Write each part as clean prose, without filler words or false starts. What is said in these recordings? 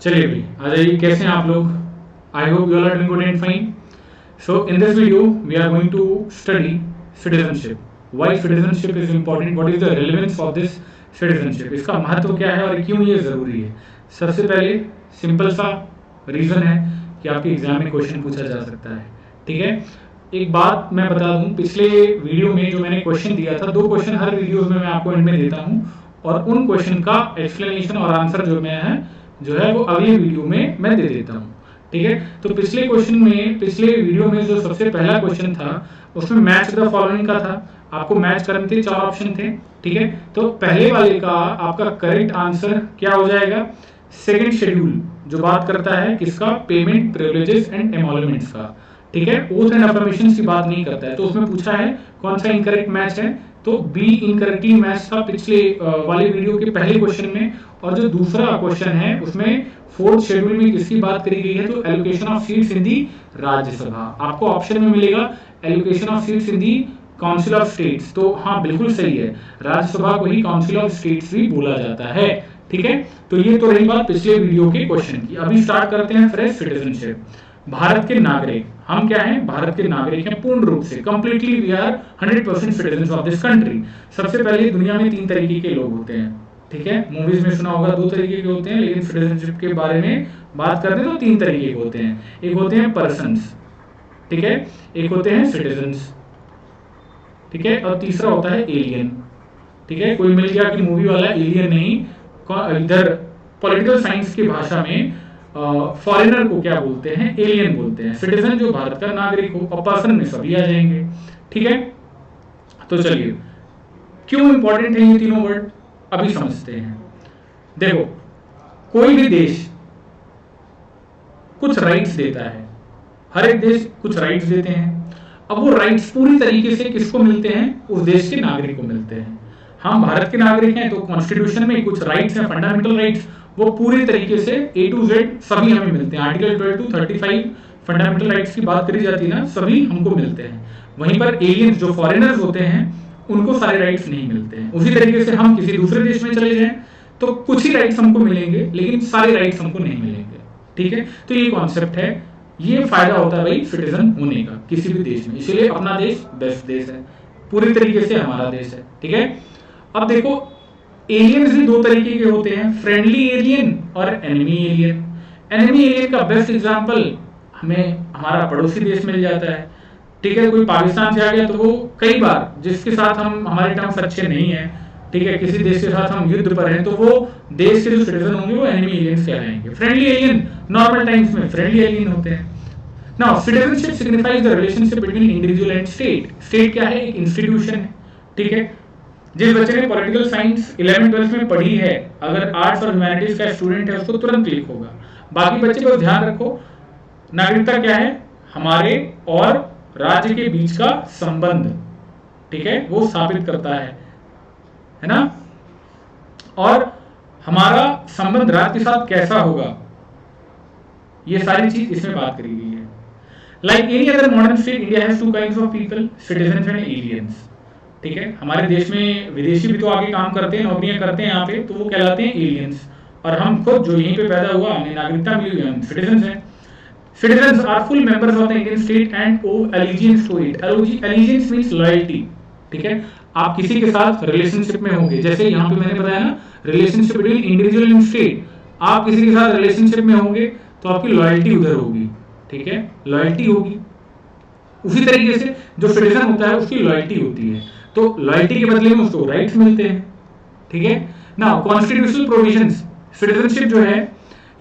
चलिए भाई आ जाइए, कैसे हैं आप लोग? I hope you are doing good and fine. So in this video we are going to study citizenship. Why citizenship is important, what is the relevance of this citizenship, इसका महत्व क्या है और क्यों ये जरूरी है. सबसे पहले सिंपल सा रीजन है कि आपके एग्जाम में क्वेश्चन पूछा जा सकता है. ठीक है, एक बात मैं बता दूं, पिछले वीडियो में जो मैंने क्वेश्चन दिया था, 2 क्वेश्चन हर वीडियो में मैं आपको एंड में देता हूं और उन क्वेश्चन का एक्सप्लेनेशन और आंसर जो है वो अगले वीडियो में मैं दे देता हूँ. ठीक है, तो पिछले वीडियो में जो सबसे पहला क्वेश्चन था उसमें मैच द फॉलोइंग का था. आपको मैच करने थे, 4 ऑप्शन थे. ठीक है, तो पहले वाले का आपका करेक्ट आंसर क्या हो जाएगा? सेकंड शेड्यूल, जो बात करता है किसका? पेमेंट, प्रिविलेजेस एंड एमोलमेंट्स का. ठीक है, ओथ एंड अफर्मेशन की बात नहीं करता है. तो उसमें पूछा है कौन सा इनकरेक्ट मैच है, तो बी इनकरेक्टली मैच था पिछले वाले वीडियो के पहले क्वेश्चन में. और जो दूसरा क्वेश्चन है उसमें 4th शेड्यूल में किसकी बात करी गई है? तो एलोकेशन ऑफ सीट्स इन दी राज्यसभा. आपको ऑप्शन में मिलेगा allocation of seats in the council of states. तो हाँ, बिल्कुल सही है, राज्यसभा को ही काउंसिल ऑफ स्टेट्स भी बोला जाता है. ठीक है, तो ये तो रही बात पिछले वीडियो के क्वेश्चन की. अभी स्टार्ट करते हैं फ्रेश सिटीजनशिप. भारत के नागरिक, हम क्या हैं? भारत के नागरिक हैं पूर्ण रूप से, completely we are 100% citizens of this country. सबसे पहले दुनिया में 3 तरीके के लोग होते हैं. ठीक है, मूवीज में सुना होगा 2 तरीके के होते हैं, लेकिन सिटीजनशिप के बारे में बात करते हैं तो 3 तरीके के होते हैं. एक होते हैं पर्सन्स, ठीक है, एक होते हैं सिटीजन्स, ठीक है, और तीसरा होता है एलियन. ठीक है, कोई मिल गया कि मूवी वाला एलियन नहीं, इधर पॉलिटिकल साइंस की भाषा में फॉरेनर को क्या बोलते हैं? एलियन बोलते हैं. सिटीजन जो भारत का नागरिक हो, और पर्सन में सभी आ जाएंगे. ठीक है, तो चलिए क्यों इंपॉर्टेंट है ये तीनों वर्ड अभी समझते हैं. देखो, कोई भी देश कुछ राइट्स देता है, हर एक देश कुछ राइट्स देते हैं. अब वो राइट्स पूरी तरीके से किसको मिलते हैं? उस देश के नागरिक को मिलते हैं. हम भारत के नागरिक हैं तो कॉन्स्टिट्यूशन में कुछ राइट्स हैं, फंडामेंटल राइट्स, वो पूरी तरीके से A to Z सभी हमें मिलते हैं. आर्टिकल 12 to 35 फंडामेंटल राइट्स की बात करी जाती है ना, सभी हमको मिलते हैं. वहीं पर एलियंस जो फॉरेनर्स होते हैं उनको सारे राइट्स नहीं मिलते हैं. उसी तरीके से हम किसी दूसरे देश में चले जाएं तो कुछ ही राइट्स हमको मिलेंगे, लेकिन सारे राइट्स हमको नहीं मिलेंगे. ठीक है, तो ये कॉन्सेप्ट है, ये फायदा होता है भाई सिटीजन होने का किसी भी देश में. इसलिए अपना देश बेस्ट देश है, पूरी तरीके से हमारा देश है. ठीक है, अब देखो एलियंस भी 2 तरीके के होते हैं, फ्रेंडली एलियन और एनिमी एलियन. एनिमी एलियन का बेस्ट एग्जांपल हमें हमारा पड़ोसी देश मिल जाता है. ठीक है, कोई पाकिस्तान से आ गया तो वो कई बार जिसके साथ हम हमारे टर्म्स अच्छे नहीं है, ठीक है, किसी देश के साथ हम युद्ध पर हैं, तो वो देश के जो सिटीजन होंगे वो एनिमी एलियंस कहलाएंगे. फ्रेंडली एलियन नॉर्मल टाइम्स में फ्रेंडली एलियन होते हैं. Now citizenship signifies the relationship between individual and state. State क्या है? एक इंस्टीट्यूशन है. ठीक है, जिस बच्चे ने पॉलिटिकल साइंस 11th-12th में पढ़ी है, अगर आर्ट्स और ह्यूमैनिटीज का स्टूडेंट है उसको तुरंत क्लिक होगा. बाकी बच्चे को ध्यान रखो, नागरिकता क्या है? हमारे और राज्य के बीच का संबंध, ठीक है, वो स्थापित करता है ना, और हमारा संबंध राज्य के साथ कैसा होगा, ये सारी चीज इसमें बात करी गई है. Like any other modern state, India has 2 kinds of people, citizens and aliens. ठीक है, हमारे देश में विदेशी भी तो आगे काम करते हैं, नौकरियां करते हैं यहाँ पे, तो वो कहलाते हैं एलियंस. और हम खुद जो यहीं पे पैदा हुआ, हमें नागरिकता मिली हुई, हम सिटीजन्स हैं. Citizens are full members of the Indian state and owe allegiance to it. Allegiance means loyalty. ठीक है, आप किसी के साथ रिलेशनशिप में होंगे, जैसे यहाँ पे मैंने बताया ना, relationship between individual and state. आप किसी के साथ रिलेशनशिप में होंगे तो आपकी लॉयल्टी उधर होगी. ठीक है, लॉयल्टी होगी. उसी तरीके से जो सिटीजन होता है उसकी लॉयल्टी होती है, तो लॉयल्टी के बदले में उसको राइट्स मिलते हैं. ठीक है, नाउ कॉन्स्टिट्यूशनल प्रोविजंस. सिटीजनशिप जो है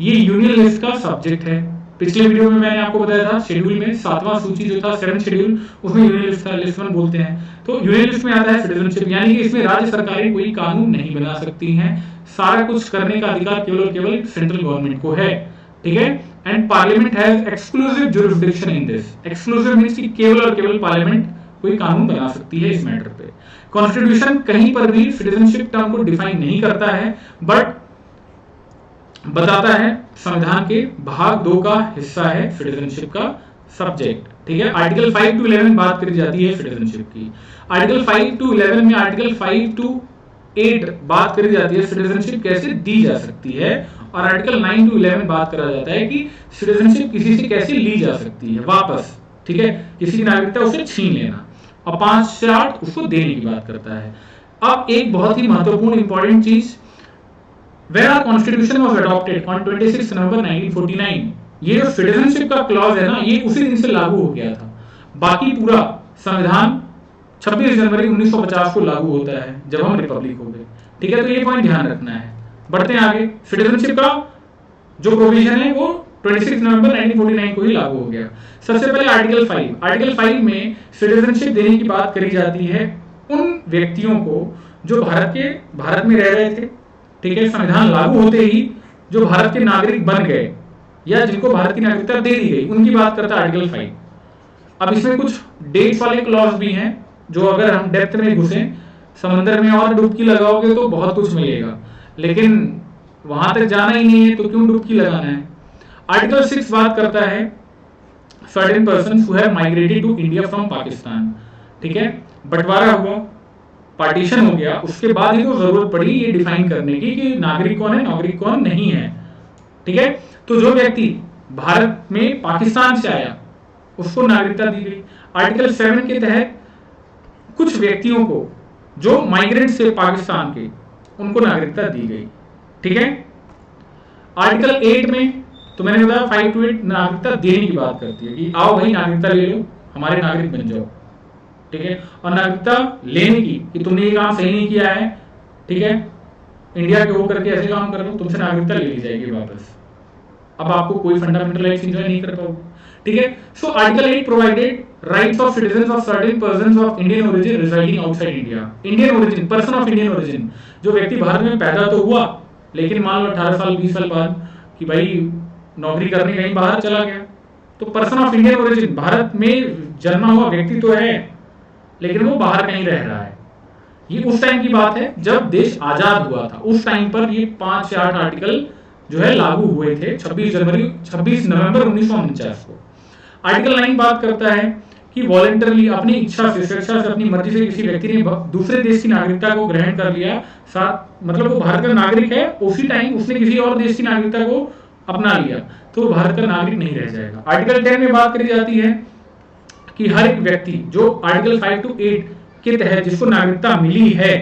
ये यूनियन लिस्ट का सब्जेक्ट है. पिछले वीडियो में मैंने आपको बताया था, शेड्यूल में 7वां सूची जो था 7th शेड्यूल, उसमें यूनियन लिस्ट का लिस्ट 1 बोलते हैं. तो यूनियन लिस्ट में आता है सिटीजनशिप, यानी कि इसमें राज्य सरकारें कोई कानून नहीं बना सकती हैं, सारा कुछ करने का अधिकार केवल सेंट्रल गवर्नमेंट को है. ठीक है, and parliament has exclusive jurisdiction in this. Exclusive means कि केवल पार्लियामेंट कोई कानून बना सकती है इस मैटर पे. कॉन्स्टिट्यूशन कहीं पर भी सिटीजनशिप टर्म को डिफाइन नहीं करता है, बट बताता है संविधान के भाग 2 का हिस्सा है सिटीजनशिप का सब्जेक्ट. ठीक है, आर्टिकल 5 to 11 बात करी जाती है सिटीजनशिप की. आर्टिकल 5 to 11 में आर्टिकल 5 to 8 बात करी जाती है सिटीजनशिप कैसे दी जा सकती है, और आर्टिकल 9 to 11 बात करा जाता है कि सिटीजनशिप किसी से कैसे ली जा सकती है वापस, ठीक है, किसी की नागरिकता उसे छीन लेना, और 5 से 8 उसको देने की बात करता है। अब एक बहुत ही महत्वपूर्ण इंपॉर्टेंट चीज, When our constitution was adopted on 26 नवंबर 1949, ये जो सिटीजनशिप का क्लॉज है ना, ये उसी दिन से लागू हो गया था। बाकी पूरा संविधान 26 जनवरी 1950 को लागू होता है जब हम रिपब्लिक हो गए, ठीक है, तो ये पॉइंट ध्यान रखना है। बढ़ते हैं आगे। सिटीजनशिप का जो प्रोविजन है वो 26 नवंबर 1949 को ही लागू हो गया। सबसे पहले आर्टिकल 5, आर्टिकल 5 में सिटीजनशिप देने की बात करी जाती है उन व्यक्तियों को जो भारत में रह रहे थे, ठीक है, संविधान लागू होते ही जो भारत के नागरिक बन गए या जिनको भारत की नागरिकता दे दी गई, उनकी बात करता है आर्टिकल 5। अब इसमें कुछ डेट्स वाले क्लॉज भी हैं जो अगर हम डेप्थ में घुसे, समंदर में और डुबकी लगाओगे तो बहुत कुछ मिलेगा, लेकिन वहां तक जाना ही नहीं है तो क्यों डुबकी लगाना है। आर्टिकल 6 बात करता है certain persons who have migrated to India from Pakistan, ठीक है, बंटवारा हुआ, पार्टीशन हो गया, उसके बाद ही तो जरूरत पड़ी ये डिफाइन करने की कि नागरिक कौन है, नागरिक कौन नहीं है, ठीक है। तो जो व्यक्ति भारत में पाकिस्तान से आया उसको नागरिकता दी गई। आर्टिकल 7 के तहत कुछ व्यक्तियों को जो माइग्रेंट से पाकिस्तान के, उनको नागरिकता दी गई, ठीक है। आर्टिकल 8 में तो मैंने बताया 5 to 8 नागरिकता देने की बात करती है कि आओ भाई नागरिकता ले लो, हमारे नागरिक बन जाओ, ठीक है। और नागरिकता लेने की कि तुमने ये काम सही नहीं किया है, ठीक है, इंडिया के होकर के ऐसे काम कर रहे हो, तुमसे नागरिकता ले ली जाएगी वापस। अब आपको कोई फंडामेंटल राइट्स एंजॉय नहीं कर पाओगे, ठीक है। So article 8 provided rights of citizens of certain persons of Indian origin residing outside India. Indian origin, person of Indian origin, जो व्यक्ति भारत में पैदा तो हुआ लेकिन मान लो 18 साल 20 साल बाद कि भाई नौकरी करने कहीं बाहर चला गया, तो person of Indian origin, Bharat में जन्मा हुआ व्यक्ति तो है लेकिन वो बाहर कहीं रह रहा है। ये उस टाइम की बात है जब देश आजाद हुआ था, उस टाइम पर ये 5 से 8 आर्टिकल जो है लागू हुए थे 26 नवंबर 1949 को। आर्टिकल 9 बात करता है कि वॉलंटरली, अपनी इच्छा से, स्वेच्छा से, अपनी मर्जी से किसी व्यक्ति ने दूसरे देश की नागरिकता को ग्रहण कर लिया, साथ मतलब वो भारत का नागरिक है, उसी टाइम उसने किसी और देश की नागरिकता को अपना लिया तो वो भारत का नागरिक नहीं रह जाएगा। आर्टिकल 10 में बात करी जाती है कि हर एक व्यक्ति जो आर्टिकल 5 to 8 के तहत जिसको नागरिकता मिली है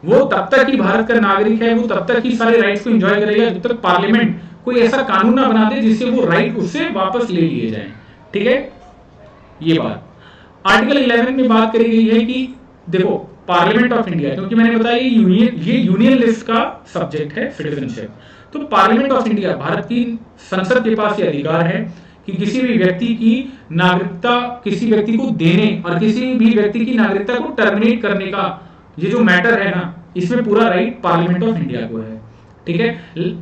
वो तब तक ही भारत का नागरिक है, वो तब तक ही सारे राइट्स को एंजॉय करेगा जब तक पार्लियामेंट कोई ऐसा कानून ना बना दे जिससे वो राइट उससे वापस ले लिए जाएं, ठीक है। ये बात आर्टिकल 11 में बात करी गई है कि देखो पार्लियामेंट ऑफ इंडिया, क्योंकि मैंने बताया ये यूनियन लिस्ट का सब्जेक्ट है सिटीजनशिप, तो पार्लियामेंट ऑफ इंडिया, भारत की संसद के पास ये अधिकार है कि किसी भी व्यक्ति की नागरिकता किसी व्यक्ति को देने और किसी भी व्यक्ति की नागरिकता को टर्मिनेट करने का ये जो मैटर है ना, इसमें पूरा राइट पार्लियामेंट ऑफ इंडिया को है, ठीक है।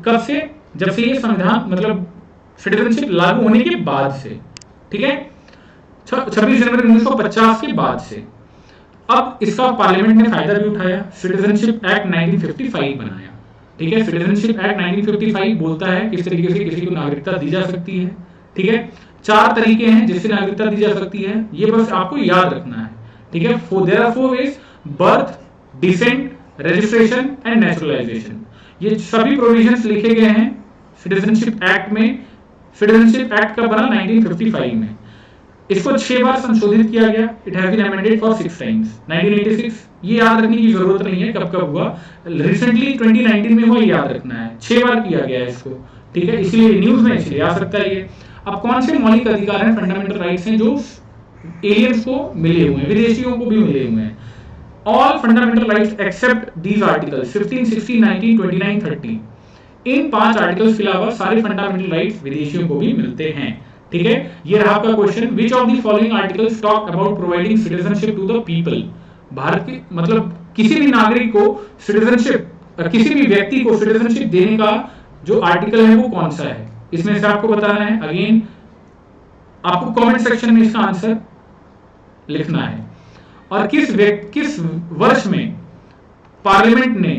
कब से? जब से ये संविधान मतलब सिटीजनशिप लागू होने के बाद से, ठीक है, 26 जनवरी 1950 के बाद से। अब इसका पार्लियामेंट ने फायदा भी उठाया, सिटीजनशिप एक्ट 1955 बनाया, ठीक है। सिटीजनशिप एक्ट 1955 बोलता है किस तरीके से किसी को नागरिकता दी जा सकती है, ठीक है। 4 तरीके हैं जिससे नागरिकता दी जा सकती है, ये बस आपको याद रखना है, ठीक है। There are 4 ways: birth, descent, registration and naturalisation. ये सभी प्रोविजंस लिखे गए हैं सिटीजनशिप एक्ट में। सिटीजनशिप एक्ट का बना 1955 में, इसको 6 बार संशोधित किया गया। It has been amended for 6 times. 1986 ये याद रखने की जरूरत नहीं है कब कब हुआ, रिसेंटली 2019 में हुआ, याद रखना है। 6 बार किया गया है इसको, ठीक है, इसलिए न्यूज में इसलिए आ सकता है ये। अब कौन से मौलिक अधिकार हैं, फंडामेंटल राइट्स हैं जो एलियंस को मिले हुए हैं, विदेशियों को भी मिले हुए हैं? All fundamental rights except these articles 15, 16, 19, 29, 30। इन 5 आर्टिकल्स के अलावा सारे फंडामेंटल राइट्स विदेशियों को भी मिलते हैं, ठीक है। ये रहा आपका question, which of the following articles talk about providing citizenship to the people. Bharat के मतलब किसी भी नागरिक को सिटीजनशिप, किसी भी व्यक्ति को सिटीजनशिप देने का जो आर्टिकल है वो कौन सा है, इसमें से आपको बताना है। अगेन आपको कमेंट सेक्शन में इसका आंसर लिखना है। और किस वर्ष में पार्लियामेंट ने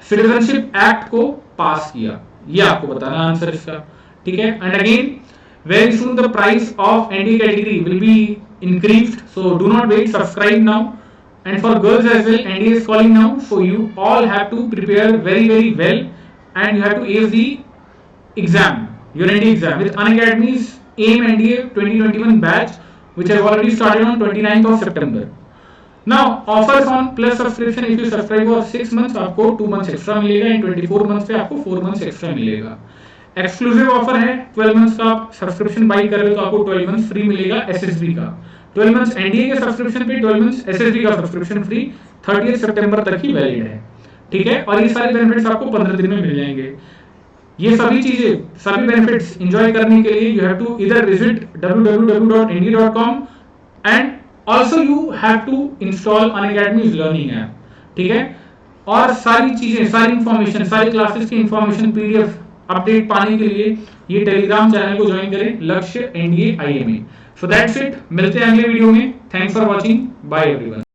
सिटीजनशिप एक्ट को पास किया, ये आपको बताना आंसर इसका, ठीक है। And again very soon the price of ND category will be increased, so do not wait, subscribe now and for girls as well, NDA is calling now, so you all have to prepare very well, and you have to ace the exam, your NDA exam with Unacademy's AIM NDA 2021 batch, which has already started on 29th of September. Now offers on plus subscription, if you subscribe for 6 months आपको 2 months extra मिलेगा, इन 24 months पे आपको 4 months extra मिलेगा. Exclusive offer है, 12 months का आप subscription by कर रहे हो तो आपको 12 मंथ्स फ्री मिलेगा एसएसबी का. 12 मंथ्स एनडीए के सब्सक्रिप्शन पे, 12 मंथ्स एसएसबी का सब्सक्रिप्शन फ्री 30 सितंबर तक ही वैलिड है. ठीक है, और ये सारे बेनिफिट्स आपको 15 दिन में मिल जाएंगे. ये सभी चीजें, सभी बेनिफिट्स एंजॉय करने के लिए यू हैव टू इधर visit www.nd.com and also you have to install Unacademy's learning app. ठीक है, और सारी चीजें, सारी इंफॉर्मेशन, सारी क्लासेस की इंफॉर्मेशन पीडीएफ अपडेट पाने के लिए ये टेलीग्राम चैनल को ज्वाइन करें, Lakshya NDA IMA. So that's it, मिलते हैं अगले वीडियो में. Thanks for watching, bye everyone.